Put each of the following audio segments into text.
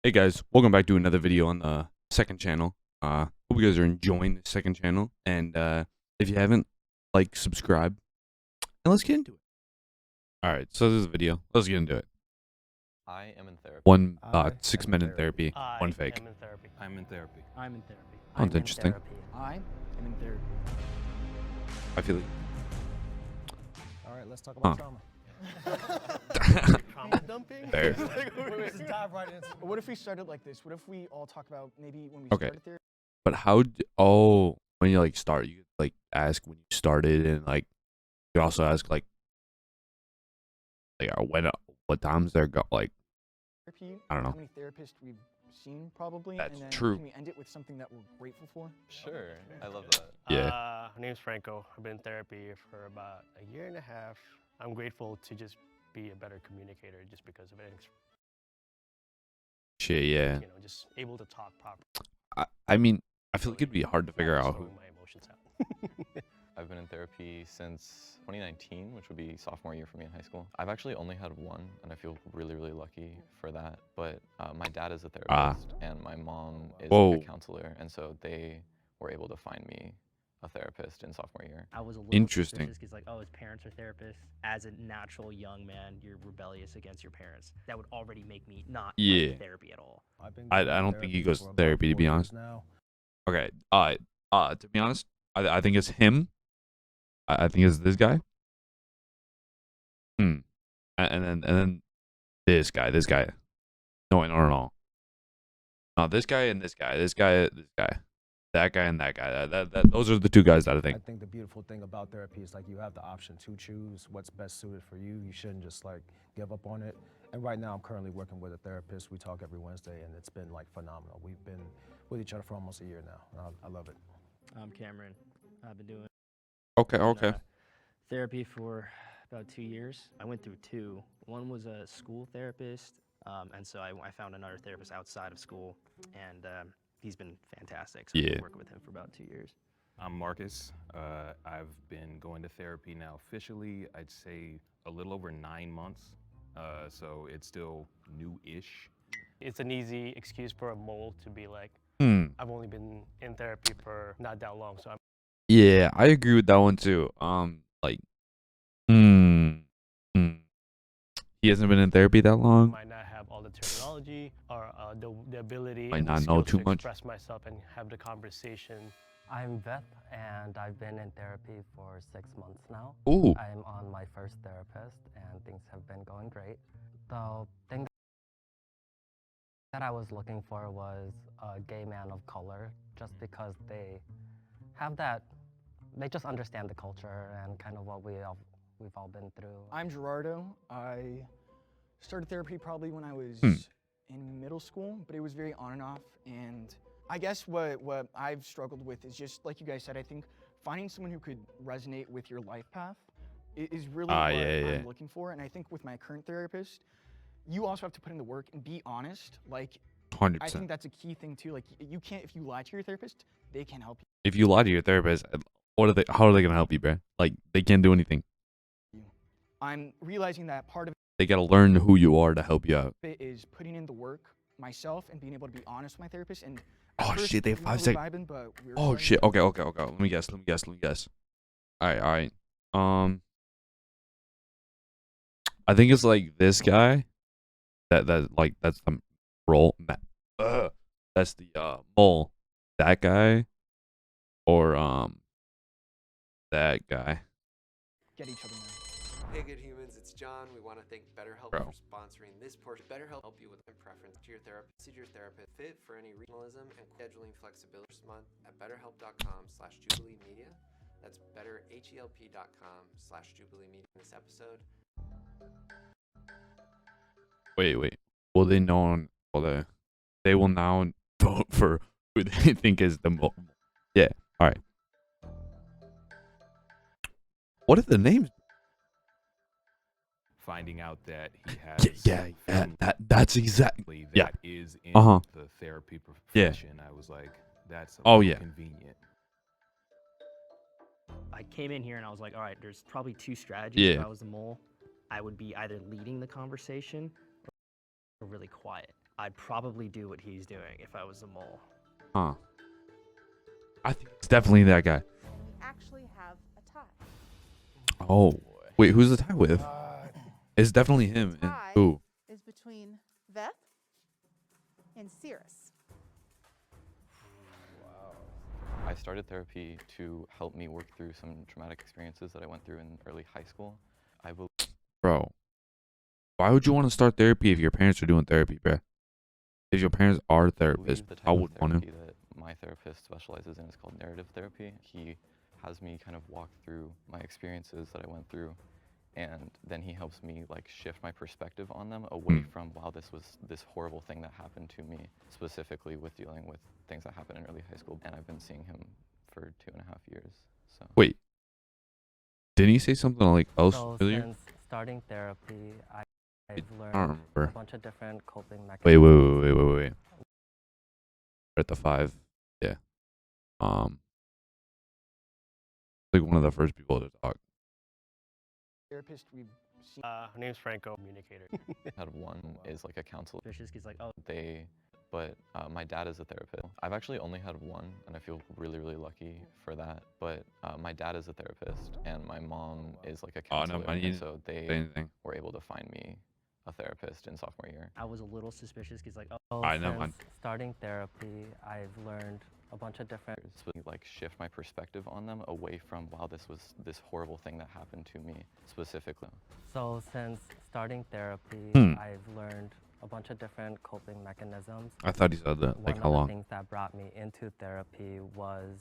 Hey guys, welcome back to another video on the second channel. Hope you guys are enjoying the second channel, and if you haven't, like, subscribe, and let's get into it. All right, so this is a video. Let's get into it. I am in therapy. One I 6 am in men in therapy, I one fake. am in therapy. I'm in therapy. I'm in therapy. Sounds interesting. I am in therapy. I feel like All right, let's talk about Huh. trauma. Trauma dumping? Fair. Let's dive right into. What if we started like this? What if we all talk about maybe when we Okay. started therapy? But when you like start, you like ask when you started, and like you also ask like what times they're like. I don't know. How many therapists we've seen, probably. That's and then true. Can we end it with something that we're grateful for? Sure, I love that. Yeah. My name's Franco. I've been in therapy for about a year and a half. I'm grateful to just be a better communicator just because of it. Shit, yeah. You know, just able to talk properly. I mean, I feel like it'd be hard to figure out who. Sorting my emotions out. I've been in therapy since 2019, which would be sophomore year for me in high school. I've actually only had one, and I feel really, really lucky for that. But my dad is a therapist, and my mom is Whoa. a counselor, and so they were able to find me a therapist in sophomore year. I was a little Interesting. because like, oh, his parents are therapists. As a natural young man, you're rebellious against your parents. That would already make me not Yeah. like therapy at all. I've been I going to don't think he therapy goes for to about therapy, to 4 be years honest. Now. Okay. To be honest, I think it's him. I think it's this guy. And then this guy. No. No, this guy and this guy. This guy. That guy and that guy. Those are the two guys that I I think. think the beautiful thing about therapy is like you have the option to choose what's best suited for you. You shouldn't just like give up on it. And right now, I'm currently working with a therapist. We talk every Wednesday, and it's been like phenomenal. We've been with each other for almost a year now. And I love it. I'm Cameron. I've been doing Okay. therapy for about 2 years. I went through two. One was a school therapist, and so I found another therapist outside of school, and he's been fantastic. So I've Yeah. been working with him for about 2 years. I'm Marcus. I've been going to therapy now officially, I'd say a little over 9 months. So it's still new-ish. It's an easy excuse for a mole to be like, I've only been in therapy for not that long, so Yeah, I agree with that one too. Like, he hasn't been in therapy that I long. might not have all the terminology or the ability Might and the not know skills too to much. express myself and have the conversation. I'm Veth, and I've been in therapy for 6 months now. Ooh. I'm on my first therapist, and things have been going great. The thing that I was looking for was a gay man of color, just because they have that, they just understand the culture and kind of what we've all been through. I'm Gerardo. I started therapy probably when I was in middle school, but it was very on and off. And I guess what I've struggled with is just, like you guys said, I think finding someone who could resonate with your life path is really what I'm looking for. And I think with my current therapist, you also have to put in the work and be honest. Like, 100%. I think that's a key thing too. Like, you can't, if you lie to your therapist, they can't help you. If you lie to your therapist, how are they gonna help you, bro? Like, they can't do anything. I'm realizing that part of They gotta learn who you are to help you out. it is putting in the work myself and being able to be honest with my therapist. And Oh, at first, shit, they have we were 5 vibing, but we were Oh starting shit. to- Okay. Let me guess. All right. I think it's like this guy. That's the role. That's the mole. That guy, or that guy. Get each other now. Hey good humans, it's John. We want to thank BetterHelp Bro. for sponsoring this portion. BetterHelp help you with your preference to your therapist. See your therapist fit for any regionalism and scheduling flexibility this month at betterhelp.com/Jubilee Media. That's betterhelp.com/Jubilee Media. In this episode, Wait. Will they know? They will now vote for who they think is the mole. Yeah. All right. What are the names? Finding out that he has Yeah. family That's exactly. that is in Uh-huh. the therapy Yeah. profession, I was like, that's a Oh, little yeah. convenient. I came in here and I was like, all right, there's probably two strategies. Yeah. If I was the mole, I would be either leading the conversation or really quiet. I'd probably do what he's doing if I was the mole. Huh. I think it's definitely that guy. We actually have a tie. Oh. Wait, who's the tie with? It's definitely him. And Tie who? is between Veth and Cirrus. I started therapy to help me work through some traumatic experiences that I went through in early high school. I believe Bro. Why would you want to start therapy if your parents are doing therapy, bro? If your parents are therapists, the type I of would want to. therapy that my therapist specializes in is called narrative therapy. He has me kind of walk through my experiences that I went through, and then he helps me like shift my perspective on them away from, wow, this was this horrible thing that happened to me, specifically with dealing with things that happened in early high school. And I've been seeing him for 2.5 years. So Wait. Didn't he say something like else So earlier? since starting therapy, I've I learned don't a remember. bunch of different coping Wait. mechanisms. We're at the 5. Yeah. Like one of the first people to talk. Therapist we've seen. Her name's Franco, communicator. out of one is like a counselor. Suspicious, he's like, oh, But my dad is a therapist. I've actually only had one, and I feel really, really lucky for that. But my dad is a therapist, and my mom is like a Oh, counselor. no, I and didn't so say they anything. were able to find me a therapist in sophomore year. I was a little suspicious. He's like, oh, So I know, since man. starting therapy, I've learned a bunch of different Like shift my perspective on them away from, wow, this was this horrible thing that happened to me, specifically. So since starting therapy, Hmm. I've learned a bunch of different coping mechanisms. I thought he said that. One Like of how the long? things that brought me into therapy was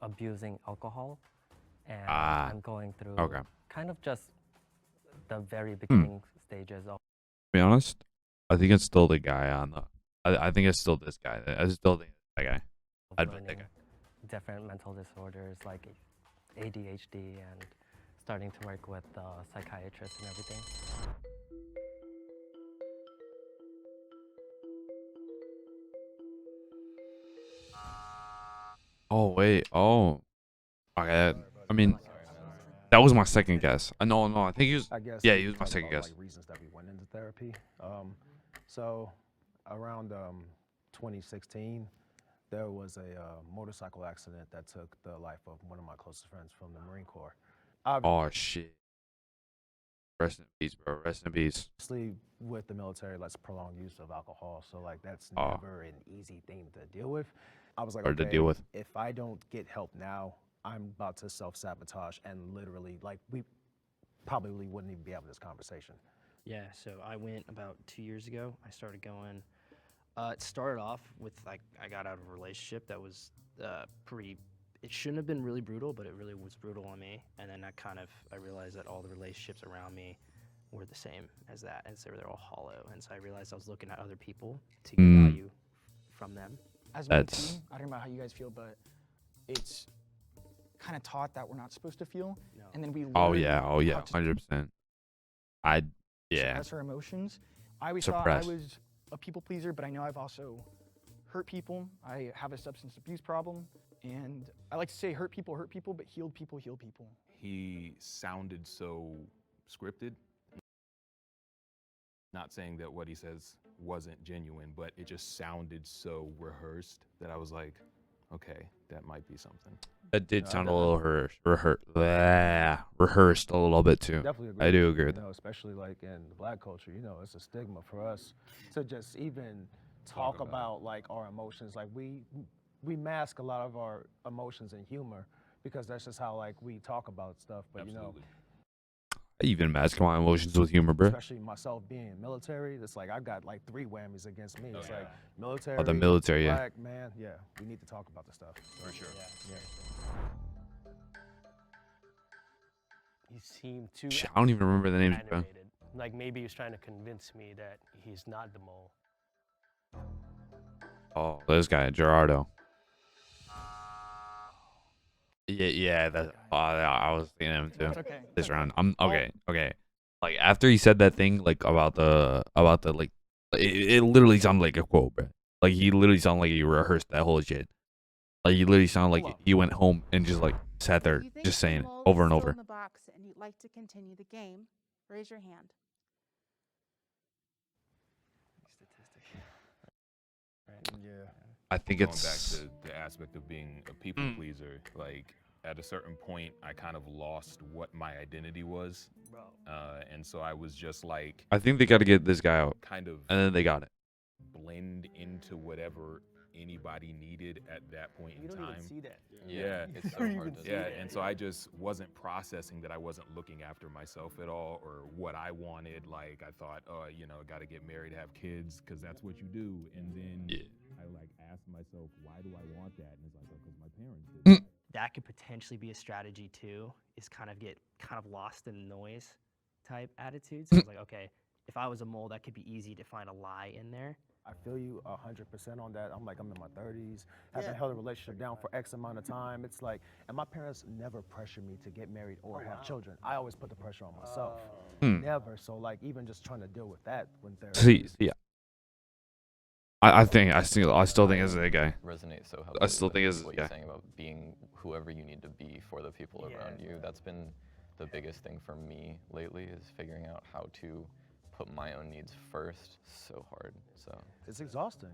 abusing alcohol, and Ah, I'm going through Okay. kind of just the very beginning stages of To be honest, I think it's still the guy on the. I think it's still this guy. I still think it's that guy. I'd bet that learning guy. different mental disorders like ADHD and starting to work with psychiatrists and everything. Oh wait. Oh. Okay. I mean, that was my second guess. No. I think he was. I guess Yeah, we he was could my talk second about, guess. like, reasons that we went into therapy. So around 2016, there was a motorcycle accident that took the life of one of my closest friends from the Marine Corps. Oh shit. Rest in peace, bro. Rest in peace. Obviously, with the military, that's prolonged use of alcohol. So like that's Oh. never an easy thing to deal with. I was like, Hard to okay, deal with. if I don't get help now, I'm about to self-sabotage and literally, like, we probably wouldn't even be having this conversation. yeah. So I went about 2 years ago. I started going. It started off with like I got out of a relationship that was pretty. It shouldn't have been really brutal, but it really was brutal on me. And then I realized that all the relationships around me were the same as that, and so they're all hollow. And so I realized I was looking at other people to get value from them. As men That's- too, I don't know how you guys feel, but it's kind of taught that we're not supposed to feel, No. and then we Oh learn yeah. Oh yeah. how to 100%. Yeah. suppress our emotions. I always thought Suppress. I was a people pleaser, but I know I've also hurt people. I have a substance abuse problem, and I like to say hurt people, but healed people, heal people. He sounded so scripted. Not saying that what he says wasn't genuine, but it just sounded so rehearsed that I was like, okay, that might be something. That did No, I sound a definitely- little rehearsed a little bit too. Definitely agree. I do you, agree you with know, especially like in the Black culture, you know, it's a stigma for us to just even talk about it. about like our emotions. Like we mask a lot of our emotions in humor because that's just how like we talk about stuff. But you know, Absolutely. I even mask my emotions with humor, bro. especially myself being military, it's like I got like 3 whammies against me. It's like military, Oh, the military, yeah. Black man, yeah. We need to talk about this stuff. For sure. He seemed too Shit, I don't even remember the names, bro. animated. Like maybe he was trying to convince me that he's not the mole. Oh, this guy, Gerardo. Yeah, that. I was thinking of him too. It's okay. This round, I'm okay. Like after he said that thing, like about the like, it literally sounded like a quote, bro. Like he literally sounded like he rehearsed that whole shit. Like he literally sounded like he went home and just like sat there, If you think just the saying it mole over is and still over. in the box and you'd like to continue the game, raise your hand. I think going it's back to the aspect of being a people pleaser. Like at a certain point, I kind of lost what my identity was, Bro. and so I was just like I think they got to get this guy out, kind of and then they got it. blend into whatever anybody needed at that point You in don't time. even see that. Yeah. It's so don't hard even to see do. Yeah, that. and so I just wasn't processing that I wasn't looking after myself at all or what I wanted. Like I thought, oh, you know, got to get married, have kids, because that's what you do. And then I like asked myself, why do I want that? And it's like, oh, because my parents did. that. That could potentially be a strategy too, is kind of lost in noise type attitude. So it's like, okay, if I was a mole, that could be easy to find a lie in there. I feel you 100% on that. I'm like, I'm in my 30s, haven't held a relationship down for X amount of time. It's like, and my parents never pressured me to get married or have children. I always put the pressure on myself. Never. So like, even just trying to deal with that when therapy. See, yeah. I still think it's a guy. Resonate so heavily. still with think it's- what yeah. you're saying about being whoever you need to be for the people around you. That's been the biggest thing for me lately, is figuring out how to put my own needs first. So hard. So It's exhausting.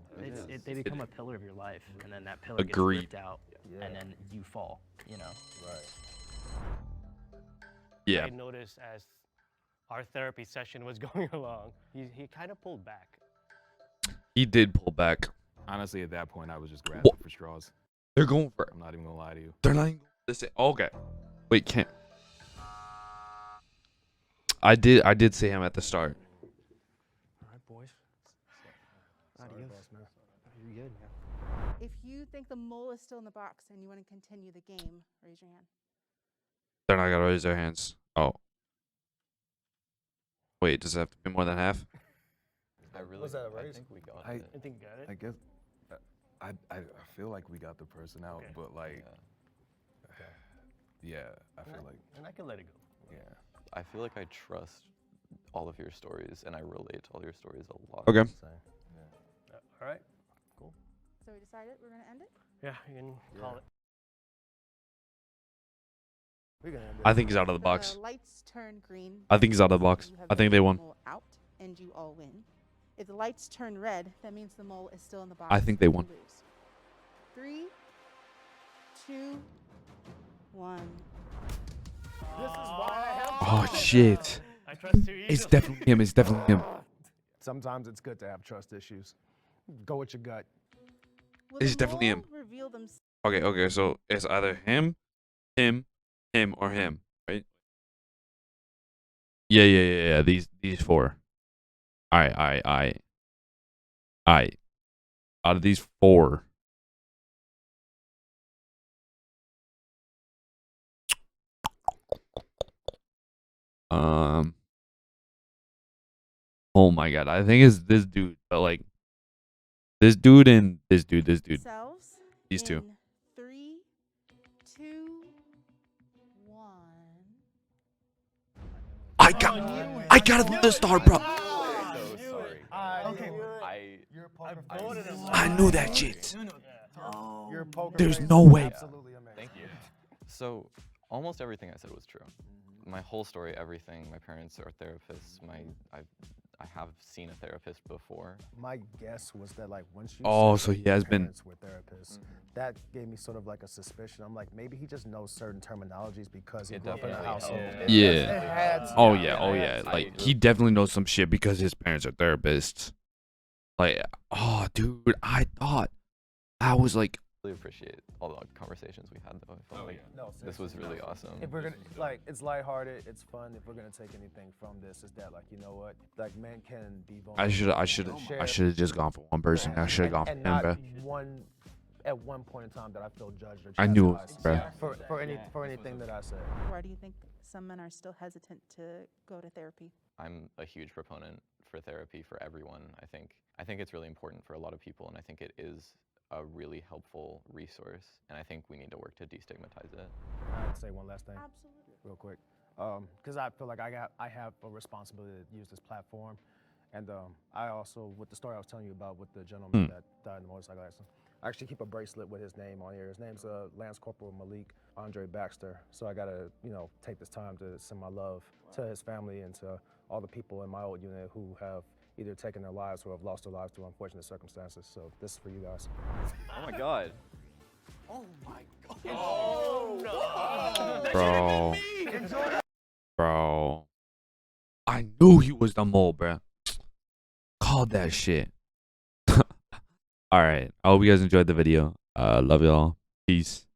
They become a pillar of your life, and then that pillar gets Agreed. ripped out, and then you fall. You know. Right. Yeah. I noticed as our therapy session was going along, he kind of pulled back. He did pull back. Honestly, at that point, I was just grasping for straws. They're going for it. I'm not even gonna lie to you. They're not even listen. Okay. Wait, can't. I did say him at the start. All right, boys. Sorry, boss man. You're good, man. If you think the mole is still in the box and you want to continue the game, raise your hand. They're not gonna raise their hands. Oh. Wait, does it have to be more than half? I really, Was that a I raise? think we got I- it. I think you got it. I guess I feel like we got the person out, Okay. but like, Yeah. yeah, I feel like, And I can let it go. yeah. I feel like I trust all of your stories, and I relate to all your stories a lot. Okay. All right. So we decided we're going to end it? Yeah, you can call it. We're gonna end it. I think he's out of the box. The lights turn green. I think he's out of the that box. means you have I think voted they the won. mole out, and you all win. If the lights turn red, that means the mole is still in the box. I think they and you won. lose. 3, 2, 1. This is why I have. Oh shit. I trust you. It's definitely him. It's definitely him. Sometimes it's good to have trust issues. Go with your gut. Will It's the definitely him. mole reveal themselves? Okay, so it's either him, or him, right? Yeah. These four. Alright. Out of these four. Oh my god, I think it's this dude, but like this dude and this dude. Themselves These two. in 3, 2, 1. I got another star, bro. I'm so sorry. Okay. You're a poker face. I knew that shit. You're a poker There's face. no way. Absolutely amazing. Thank you. So almost everything I said was true. My whole story, everything. My parents are therapists. I have seen a therapist before. My guess was that like once you Oh, said so that he your has been- parents were therapists, that gave me sort of like a suspicion. I'm like, maybe he just knows certain terminologies because he It grew up in a definitely household. helped. Yeah. It had to. Oh It yeah. had to. Like he definitely knows some shit because his parents are therapists. Like, oh dude, I thought I was like, Really appreciate all the conversations we had, though. I felt like No, this was really awesome. If we're gonna like, it's lighthearted, it's fun. If we're gonna take anything from this, is that like, you know what, like men can be vulnerable. I should have just gone for one person. I should have gone for and him, not bro. one at one point in time that I feel judged or I knew it, chastised bro. for anything that I said. Why do you think some men are still hesitant to go to therapy? I'm a huge proponent for therapy for everyone. I think it's really important for a lot of people, and I think it is a really helpful resource. And I think we need to work to destigmatize it. I'd say one last thing. Absolutely. Real quick, because I feel like I have a responsibility to use this platform, and I also, with the story I was telling you about with the gentleman that died in the motorcycle accident, I actually keep a bracelet with his name on here. His name's Lance Corporal Malik Andre Baxter. So I gotta, take this time to send my love to his family and to all the people in my old unit who have either taken their lives or have lost their lives through unfortunate circumstances. So this is for you guys. Oh my god. Oh my god. Bro. I knew he was the mole, bro. Called that shit. All right. I hope you guys enjoyed the video. Love y'all. Peace.